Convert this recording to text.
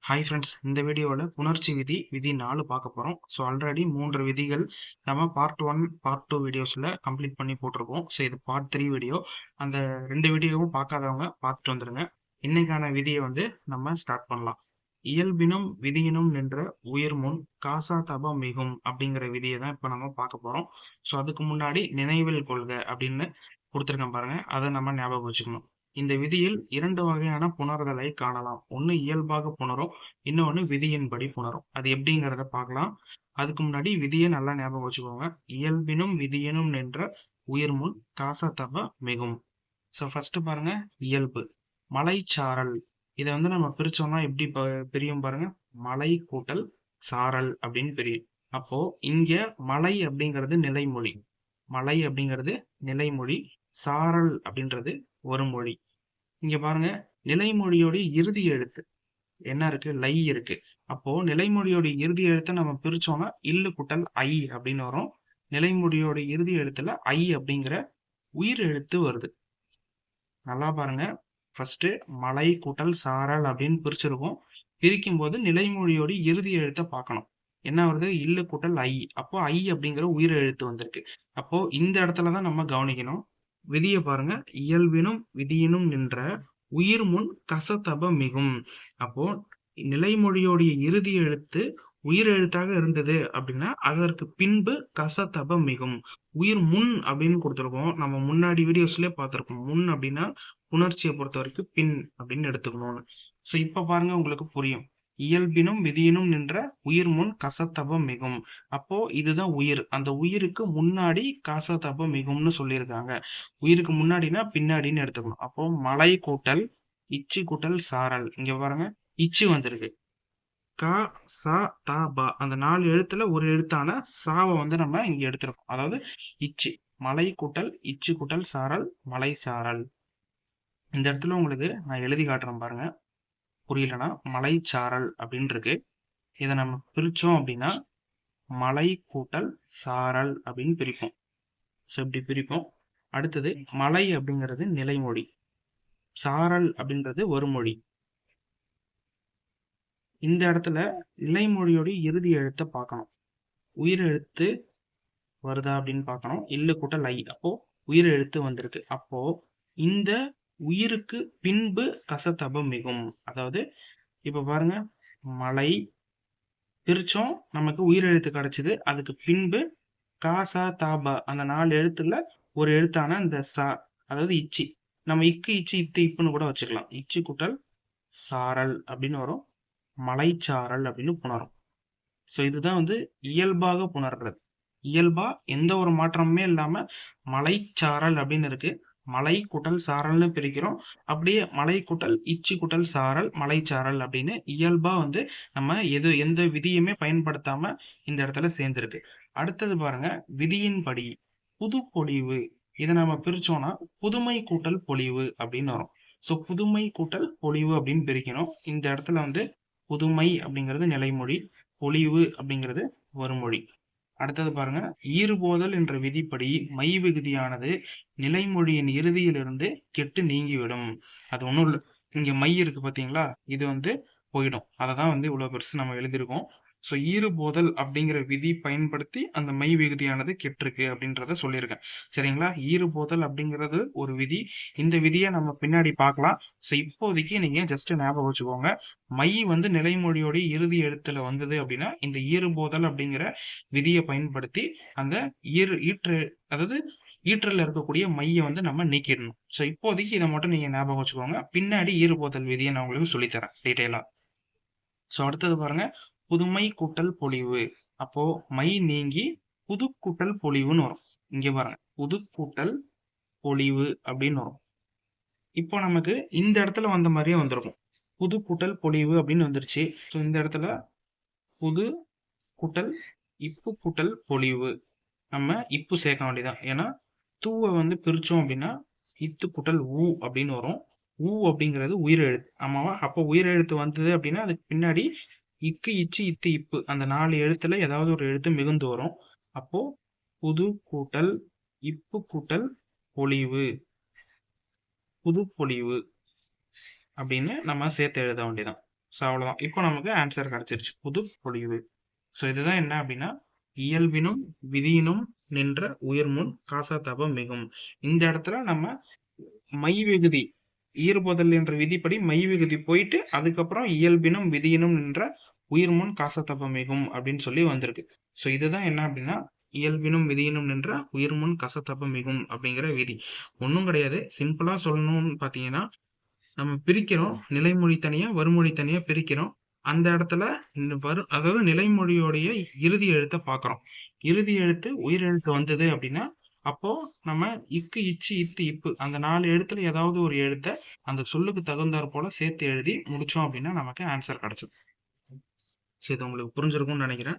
Hi friends, இந்த வீடியோவில் புணர்ச்சி விதி 4 பார்க்க போகிறோம். ஸோ ஆல்ரெடி 3 விதிகள் நம்ம பார்ட் 1 பார்ட் 2 வீடியோஸில் கம்ப்ளீட் பண்ணி போட்டிருக்கோம். ஸோ இது பார்ட் 3 வீடியோ. அந்த 2 வீடியோவும் பார்க்காதவங்க பார்த்துட்டு வந்துடுங்க. இன்னைக்கான விதியை நம்ம ஸ்டார்ட் பண்ணலாம். இயல்பினும் விதியினும் நின்ற உயிர் முன் காசா தப மிகும் அப்படிங்கிற விதியை தான் இப்போ நம்ம பார்க்க போகிறோம். ஸோ அதுக்கு முன்னாடி நினைவில் கொள்க அப்படின்னு கொடுத்துருக்கேன் பாருங்க, அதை நம்ம ஞாபகம் வச்சுக்கணும். இந்த விதியில் 2 வகையான புணர்தலை காணலாம். ஒன்று இயல்பாக புணரும், இன்னொன்று விதியின்படி புணரும். அது எப்படிங்கிறத பார்க்கலாம். அதுக்கு முன்னாடி விதியை நல்லா ஞாபகம் வச்சுக்கோங்க. இயல்பினும் விதியினும் நின்ற உயிர் முன் காசத்தப மிகும். ஸோ ஃபர்ஸ்ட் பாருங்க, இயல்பு மலைச்சாரல். இதை நம்ம பிரிச்சோம்னா எப்படி பிரியும் பாருங்க. மலை கூட்டல் சாரல் அப்படின்னு பிரியும். அப்போ இங்க மலை அப்படிங்கிறது நிலைமொழி, மலை அப்படிங்கிறது நிலைமொழி, சாரல் அப்படின்றது ஒரு மொழி. இங்க பாருங்க, நிலைமொழியோட இறுதி எழுத்து என்ன இருக்கு? லை இருக்கு. அப்போ நிலைமொழியோட இறுதி எழுத்தை நம்ம பிரிச்சோம்னா இல்லு கூட்டல் ஐ அப்படின்னு வரும். நிலைமொழியோட இறுதி எழுத்துல ஐ அப்படிங்கிற உயிர் எழுத்து வருது. நல்லா பாருங்க, ஃபர்ஸ்ட் மலை கூட்டல் சாரல் அப்படின்னு பிரிச்சிருக்கோம். பிரிக்கும் போது நிலைமொழியோட இறுதி எழுத்தை பார்க்கணும். என்ன வருது? இல்லு கூட்டல் ஐ. அப்போ ஐ அப்படிங்கிற உயிர் எழுத்து வந்திருக்கு. அப்போ இந்த இடத்துலதான் நம்ம கவனிக்கணும். விதியை பாருங்க. இயல்பினும் விதியினும் நின்ற உயிர் முன் கசத்தப மிகும். அப்போ நிலைமொழியோடைய இறுதி எழுத்து உயிர் எழுத்தாக இருந்தது அப்படின்னா அதற்கு பின்பு கசத்தப மிகும். உயிர் முன் அப்படின்னு கொடுத்துருக்கோம். நம்ம முன்னாடி வீடியோஸ்லயே பார்த்திருக்கோம். முன் அப்படின்னா புணர்ச்சியை பொறுத்த வரைக்கும் பின் அப்படின்னு எடுத்துக்கணும்னு. ஸோ இப்ப பாருங்க, உங்களுக்கு புரியும். இயல்பினும் விதியினும் நின்ற உயிர் முன் கசத்தப மிகும். அப்போ இதுதான் உயிர். அந்த உயிருக்கு முன்னாடி கசத்தப மிகும்னு சொல்லியிருக்காங்க. உயிருக்கு முன்னாடினா பின்னாடின்னு எடுத்துக்கணும். அப்போ மலை கூட்டல் இச்சு கூட்டல் சாரல். இங்க பாருங்க, இச்சு வந்திருக்கு. க ச த ப அந்த 4 எழுத்துல ஒரு எழுத்தான சாவை நம்ம இங்க எடுத்திருக்கோம். அதாவது இச்சு, மலை கூட்டல் இச்சு கூட்டல் சாரல், மலை சாரல். இந்த இடத்துல உங்களுக்கு நான் எழுதி காட்டுறேன் பாருங்க, புரியலன்னா மலைச்சாரல் அப்படின்னு இருக்கு. இதை நம்ம பிரிச்சோம் அப்படின்னா மலை கூட்டல் சாரல் அப்படின்னு பிரிப்போம். ஸோ இப்படி பிரிப்போம். அடுத்தது மலை அப்படிங்கிறது நிலைமொழி, சாரல் அப்படின்றது ஒரு மொழி. இந்த இடத்துல நிலைமொழியோட இறுதி எழுத்தை பார்க்கணும். உயிர் எழுத்து வருதா அப்படின்னு பார்க்கணும். இல்லு கூட்டல் ஐ. அப்போ உயிர் எழுத்து வந்திருக்கு. அப்போ இந்த உயிருக்கு பின்பு கசத்தப மிகும். அதாவது இப்ப பாருங்க, மலை பிரிச்சோம், நமக்கு உயிர் எழுத்து கிடைச்சது. அதுக்கு பின்பு காசா தாபா அந்த 4 எழுத்துல ஒரு எழுத்தான இந்த சா, அதாவது இச்சி. நம்ம இக்கு இச்சு இத்து இப்புன்னு கூட வச்சுக்கலாம். இச்சு கூட்டல் சாரல் அப்படின்னு வரும். மலைச்சாரல் அப்படின்னு புணரும். ஸோ இதுதான் இயல்பாக புணர்றது. இயல்பா எந்த ஒரு மாற்றமுமே இல்லாம மலைச்சாரல் அப்படின்னு இருக்கு. மலை கூட்டல் சாரல்னு பிரிக்கிறோம். அப்படியே மலை கூட்டல் இச்சு கூட்டல் சாரல், மலைச்சாரல் அப்படின்னு இயல்பா நம்ம எந்த விதியுமே பயன்படுத்தாம இந்த இடத்துல சேர்ந்திருக்கு. அடுத்தது பாருங்க, விதியின்படி புது பொலிவு. இதை நம்ம பிரிச்சோம்னா புதுமை கூட்டல் பொலிவு அப்படின்னு வரும். ஸோ புதுமை கூட்டல் பொலிவு அப்படின்னு பிரிக்கணும். இந்த இடத்துல புதுமை அப்படிங்கிறது நிலைமொழி, பொலிவு அப்படிங்கிறது வருமொழி. அடுத்தது பாருங்க, ஈறுபோதல் என்ற விதிப்படி மை விகுதியானது நிலைமொழியின் இறுதியிலிருந்து கெட்டு நீங்கிவிடும். அது ஒண்ணும் இல்லை. இங்க மை இருக்கு பாத்தீங்களா, இது போயிடும். அதை தான் இவ்வளவு பெருசு நம்ம எழுதியிருக்கோம். ஸோ ஈறுபோதல் அப்படிங்கிற விதி பயன்படுத்தி அந்த மை விகுதியானது கெட்டிருக்கு அப்படின்றத சொல்லியிருக்கேன். சரிங்களா? ஈறுபோதல் அப்படிங்கிறது ஒரு விதி. இந்த விதியை நம்ம பின்னாடி பார்க்கலாம். ஸோ இப்போதைக்கு நீங்க ஜஸ்ட் ஞாபகம் வச்சுக்கோங்க. மை நிலைமொழியோட இறுதி எழுத்துல வந்தது அப்படின்னா இந்த ஈறுபோதல் அப்படிங்கிற விதியை பயன்படுத்தி அந்த அதாவது ஈற்றல்ல இருக்கக்கூடிய மைய நம்ம நீக்கிடணும். ஸோ இப்போதைக்கு இதை மட்டும் நீங்க ஞாபகம் வச்சுக்கோங்க. பின்னாடி ஈறுபோதல் விதியை நான் உங்களுக்கு சொல்லித்தரேன் டீட்டெயிலா. ஸோ அடுத்தது பாருங்க, புதுமை கூட்டல் பொலிவு. அப்போ மை நீங்கி புது கூட்டல் பொலிவுன்னு வரும். இங்க பாருங்க, புது கூட்டல் பொலிவு அப்படின்னு வரும். இப்போ நமக்கு இந்த இடத்துல வந்த மாதிரியே வந்திருக்கும். புது கூட்டல் பொலிவு அப்படின்னு வந்துருச்சு. ஸோ இந்த இடத்துல புது கூட்டல் இப்பு கூட்டல் பொலிவு. நம்ம இப்பு சேர்க்க வேண்டியதான். ஏன்னா தூவை பிரிச்சோம் அப்படின்னா இத்து கூட்டல் ஊ அப்படின்னு வரும். ஊ அப்படிங்கிறது உயிரெழுத்து. ஆமாவா? அப்போ உயிரெழுத்து வந்தது அப்படின்னா அதுக்கு பின்னாடி இக்கு இச்சு இத்து இப்பு அந்த 4 எழுத்துல ஏதாவது ஒரு எழுத்து மிகுந்து வரும். அப்போ புது கூட்டல் இப்பு கூட்டல் பொலிவு, புது பொலிவு அப்படின்னு நம்ம சேர்த்து எழுத வேண்டியதான். ஸோ அவ்வளோதான். இப்போ நமக்கு ஆன்சர் கிடைச்சிருச்சு. புது பொழிவு. ஸோ இதுதான் என்ன அப்படின்னா, இயல்பினும் விதியினும் நின்ற உயிர்முன் காசா மிகும். இந்த இடத்துல நம்ம மை விகுதி ஈறுபொதல் என்ற விதிப்படி மை விகுதி போயிட்டு அதுக்கப்புறம் இயல்பினும் விதியினும் நின்ற உயிர்முன் மிகும் அப்படின்னு சொல்லி வந்திருக்கு. ஸோ இதுதான் என்ன அப்படின்னா, இயல்பினும் விதியினும் நின்ற உயிர்முன் மிகும் அப்படிங்கிற விதி. ஒன்றும் கிடையாது. சிம்பிளா சொல்லணும்னு பார்த்தீங்கன்னா, நம்ம பிரிக்கிறோம். நிலைமொழி தனியா, வருமொழி தனியா பிரிக்கிறோம். அந்த இடத்துல அதாவது நிலைமொழியோடைய இறுதி எழுத்தை பார்க்குறோம். இறுதி எழுத்து உயிர் எழுத்து வந்தது அப்படின்னா, அப்போ நம்ம இக்கு, இச்சு, இத்து, இப்பு அந்த 4 எழுத்துல ஏதாவது ஒரு எழுத்த அந்த சொல்லுக்கு தகுந்தாற் போல சேர்த்து எழுதி முடிச்சோம் அப்படின்னா நமக்கு ஆன்சர் கிடைச்சிடும். ஸோ இது உங்களுக்கு புரிஞ்சிருக்கும்னு நினைக்கிறேன்.